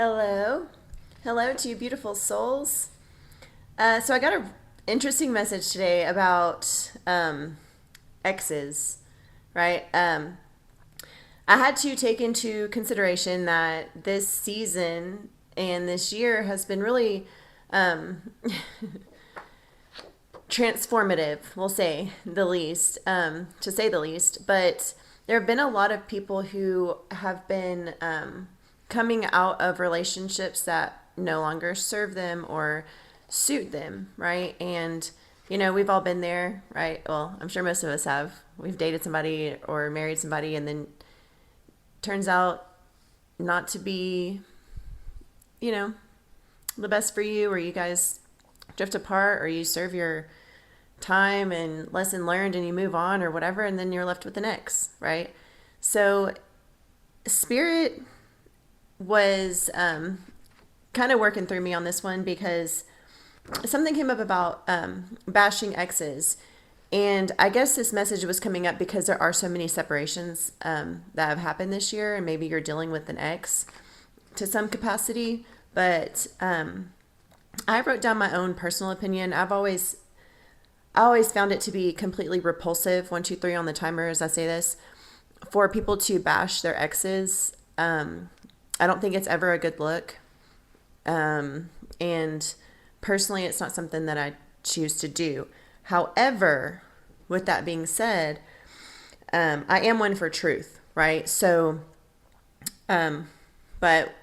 Hello. Hello to you beautiful souls. So I got an interesting message today about exes, right? I had to take into consideration that this season and this year has been really transformative, we'll say the least, to say the least. But there have been a lot of people who have been coming out of relationships that no longer serve them or suit them, right? And, we've all been there, right? Well, I'm sure most of us have. We've dated somebody or married somebody, and then turns out not to be, the best for you, or you guys drift apart, or you serve your time and lesson learned and you move on or whatever, and then you're left with the next, right? So spirit was kind of working through me on this one because something came up about bashing exes. And I guess this message was coming up because there are so many separations that have happened this year, and maybe you're dealing with an ex to some capacity. But I wrote down my own personal opinion. I always found it to be completely repulsive, 1, 2, 3 on the timer as I say this, for people to bash their exes. I don't think it's ever a good look. And personally, it's not something that I choose to do. However, with that being said, I am one for truth, right? So, but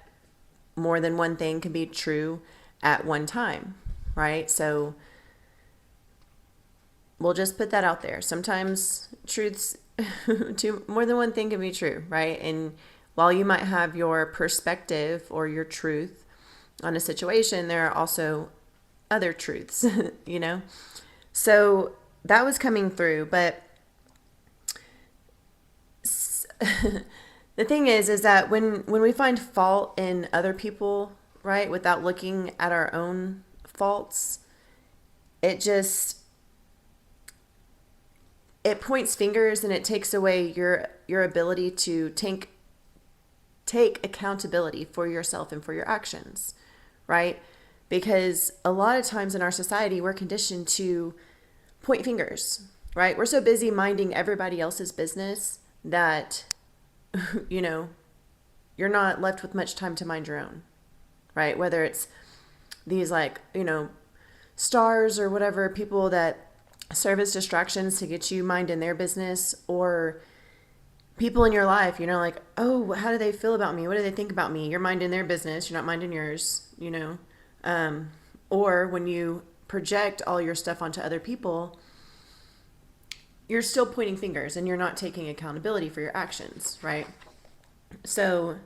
more than one thing can be true at one time, right? So we'll just put that out there. Sometimes truths to more than one thing can be true, right? And while you might have your perspective or your truth on a situation, there are also other truths, So that was coming through, but the thing is that when we find fault in other people, right, without looking at our own faults, it points fingers and it takes away your ability to take accountability for yourself and for your actions, right? Because a lot of times in our society, we're conditioned to point fingers, right? We're so busy minding everybody else's business that, you're not left with much time to mind your own, right? Whether it's these stars or whatever, people that serve as distractions to get you minding their business, or people in your life, like, oh, how do they feel about me? What do they think about me? You're minding their business. You're not minding yours, or when you project all your stuff onto other people, you're still pointing fingers and you're not taking accountability for your actions, right? So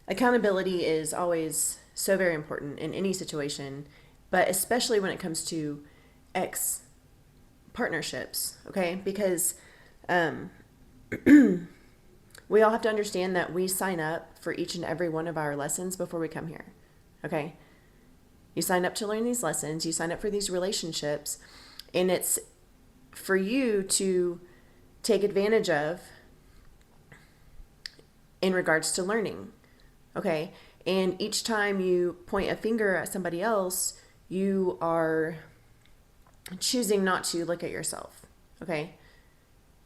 accountability is always so very important in any situation, but especially when it comes to ex partnerships, okay? Because we all have to understand that we sign up for each and every one of our lessons before we come here, okay? You sign up to learn these lessons, you sign up for these relationships, and it's for you to take advantage of in regards to learning, okay? And each time you point a finger at somebody else, you are choosing not to look at yourself, okay?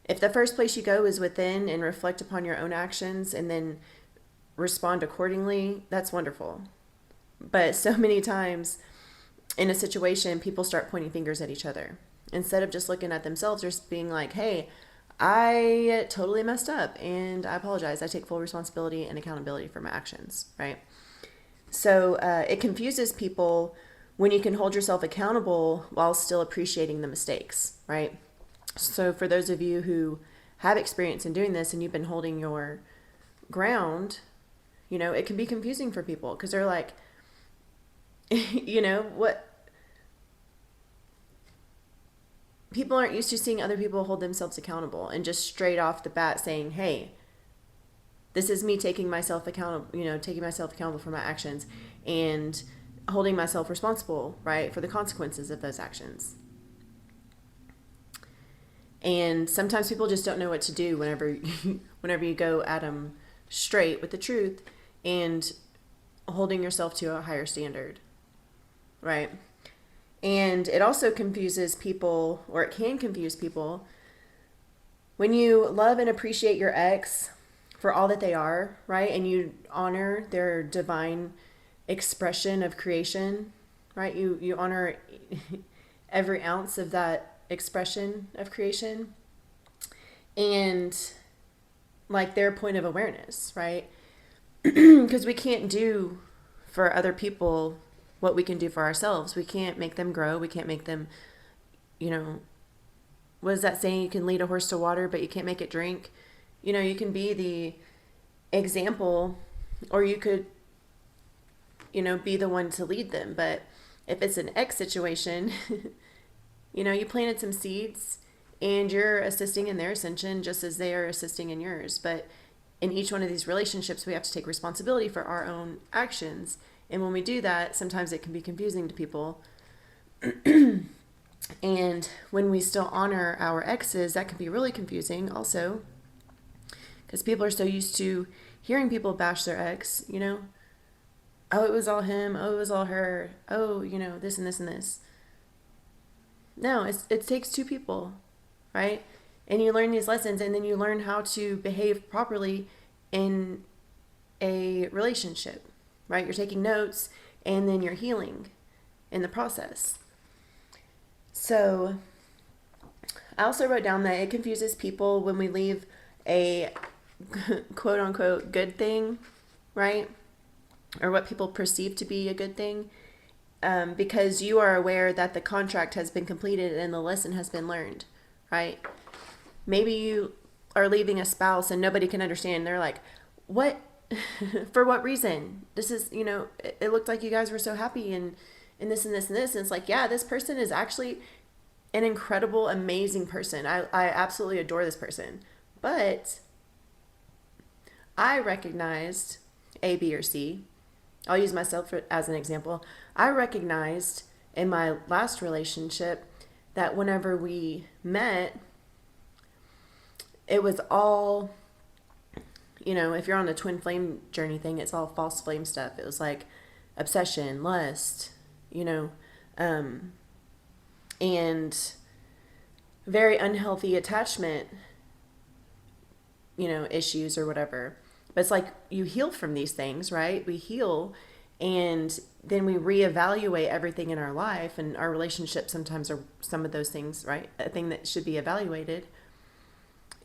If the first place you go is within and reflect upon your own actions and then respond accordingly, that's wonderful. But so many times in a situation, people start pointing fingers at each other. Instead of just looking at themselves, they're just being like, hey, I totally messed up and I apologize. I take full responsibility and accountability for my actions, right? So it confuses people when you can hold yourself accountable while still appreciating the mistakes, right? So for those of you who have experience in doing this and you've been holding your ground, it can be confusing for people because they're like, what? People aren't used to seeing other people hold themselves accountable and just straight off the bat saying, hey, this is me taking myself accountable, taking myself accountable for my actions and holding myself responsible, right, for the consequences of those actions. And sometimes people just don't know what to do whenever you go at them straight with the truth. And holding yourself to a higher standard, right? And it also confuses people, or it can confuse people, when you love and appreciate your ex for all that they are, right? And you honor their divine expression of creation, right? You honor every ounce of that expression of creation and like their point of awareness, right? Because we can't do for other people what we can do for ourselves. We can't make them grow. We can't make them, you know, what is that saying? You can lead a horse to water, but you can't make it drink. You know, you can be the example, or you could, you know, be the one to lead them. But if it's an ex situation, you know, you planted some seeds and you're assisting in their ascension just as they are assisting in yours. But in each one of these relationships, we have to take responsibility for our own actions. And when we do that, sometimes it can be confusing to people. And when we still honor our exes, that can be really confusing also, because people are so used to hearing people bash their ex, you know, oh, it was all him, oh, it was all her, oh, you know, this and this and this. No, it takes two people, right? And you learn these lessons, and then you learn how to behave properly in a relationship, right? You're taking notes, and then you're healing in the process. So I also wrote down that it confuses people when we leave a quote unquote good thing, right? Or what people perceive to be a good thing, because you are aware that the contract has been completed and the lesson has been learned, right? Maybe you are leaving a spouse and nobody can understand. They're like, what? For what reason? This is, you know, it looked like you guys were so happy and this and this and this. And it's like, yeah, this person is actually an incredible, amazing person. I absolutely adore this person. But I recognized A, B, or C. I'll use myself as an example. I recognized in my last relationship that whenever we met, it was all, you know, if you're on a twin flame journey thing, it's all false flame stuff. It was like obsession, lust, you know, and very unhealthy attachment, you know, issues or whatever. But it's like you heal from these things, right? We heal, and then we reevaluate everything in our life, and our relationships sometimes are some of those things, right? A thing that should be evaluated.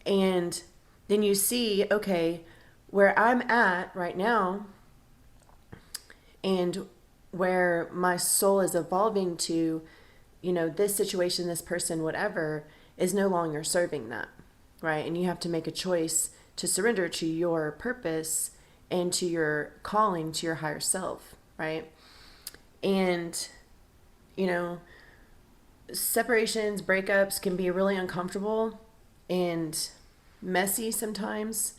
And then you see, okay, where I'm at right now and where my soul is evolving to, you know, this situation, this person, whatever, is no longer serving that, right? And you have to make a choice to surrender to your purpose and to your calling, to your higher self, right? And, you know, separations, breakups can be really uncomfortable and messy sometimes.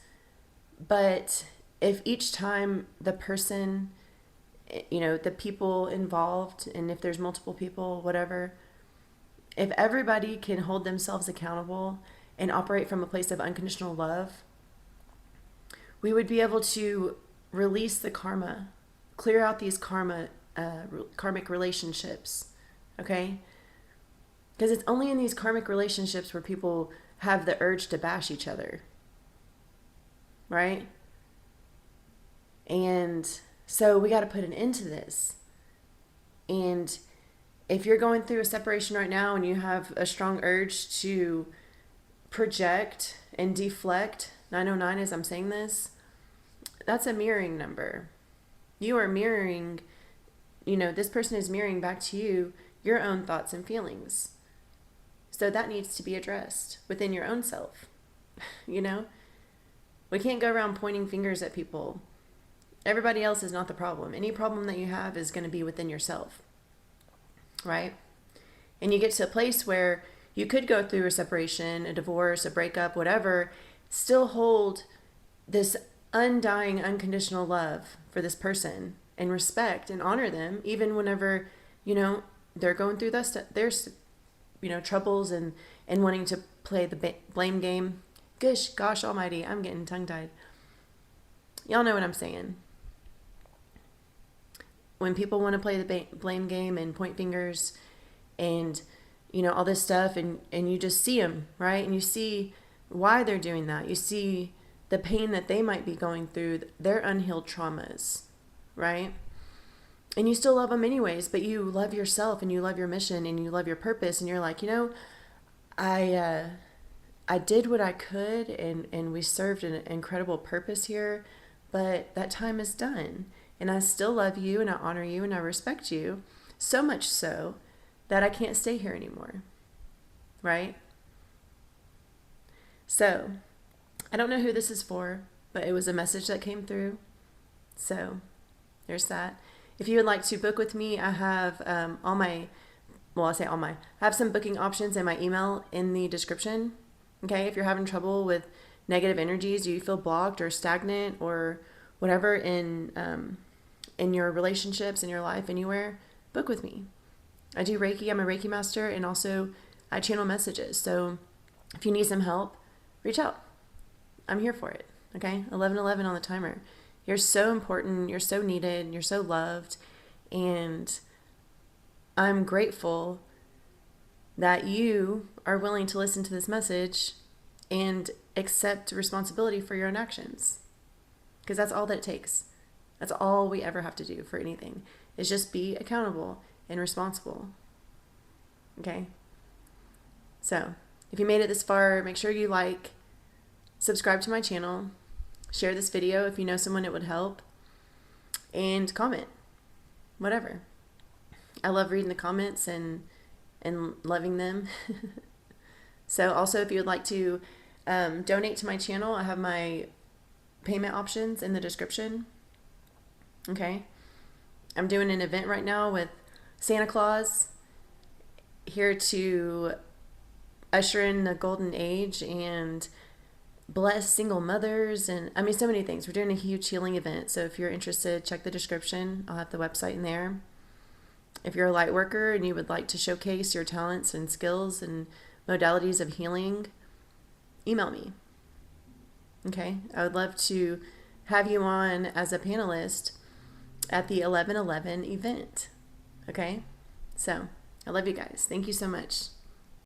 But if each time the person, you know, the people involved, and if there's multiple people, whatever, if everybody can hold themselves accountable and operate from a place of unconditional love, we would be able to release the karma, clear out these karmic relationships, okay? Because it's only in these karmic relationships where people have the urge to bash each other, right? And so we got to put an end to this. And if you're going through a separation right now and you have a strong urge to project and deflect, 909 as I'm saying this, that's a mirroring number. You are mirroring, you know, this person is mirroring back to you your own thoughts and feelings. So that needs to be addressed within your own self, you know? We can't go around pointing fingers at people. Everybody else is not the problem. Any problem that you have is going to be within yourself, right? And you get to a place where you could go through a separation, a divorce, a breakup, whatever, still hold this undying, unconditional love for this person and respect and honor them, even whenever, you know, they're going through their, you know, troubles and wanting to play the blame game. Gosh almighty, I'm getting tongue-tied. Y'all know what I'm saying. when people want to play the blame game and point fingers and, you know, all this stuff, and you just see them, right? And you see why they're doing that. You see the pain that they might be going through, their unhealed traumas, right? And you still love them anyways, but you love yourself and you love your mission and you love your purpose, and you're like, you know, I did what I could, and we served an incredible purpose here, but that time is done. And I still love you and I honor you and I respect you, so much so that I can't stay here anymore, right? So I don't know who this is for, but it was a message that came through. So there's that. If you would like to book with me, I have all my, well, I say all my, I have some booking options in my email in the description. Okay, if you're having trouble with negative energies, do you feel blocked or stagnant or whatever in your relationships, in your life, anywhere, book with me. I do Reiki. I'm a Reiki master, and also I channel messages. So if you need some help, reach out. I'm here for it. Okay, 11:11 on the timer. You're so important. You're so needed. You're so loved, and I'm grateful that you are willing to listen to this message and accept responsibility for your own actions. Because that's all that it takes. That's all we ever have to do for anything, is just be accountable and responsible. Okay? So, if you made it this far, make sure you like, subscribe to my channel, share this video if you know someone it would help, and comment. Whatever. I love reading the comments and loving them. So also, if you would like to donate to my channel, I have my payment options in the description. Okay. I'm doing an event right now with Santa Claus, here to usher in the golden age and bless single mothers, and I mean, so many things. We're doing a huge healing event. So if you're interested, check the description. I'll have the website in there. If you're a light worker and you would like to showcase your talents and skills and modalities of healing, email me. Okay? I would love to have you on as a panelist at the 11/11 event. Okay? So, I love you guys. Thank you so much.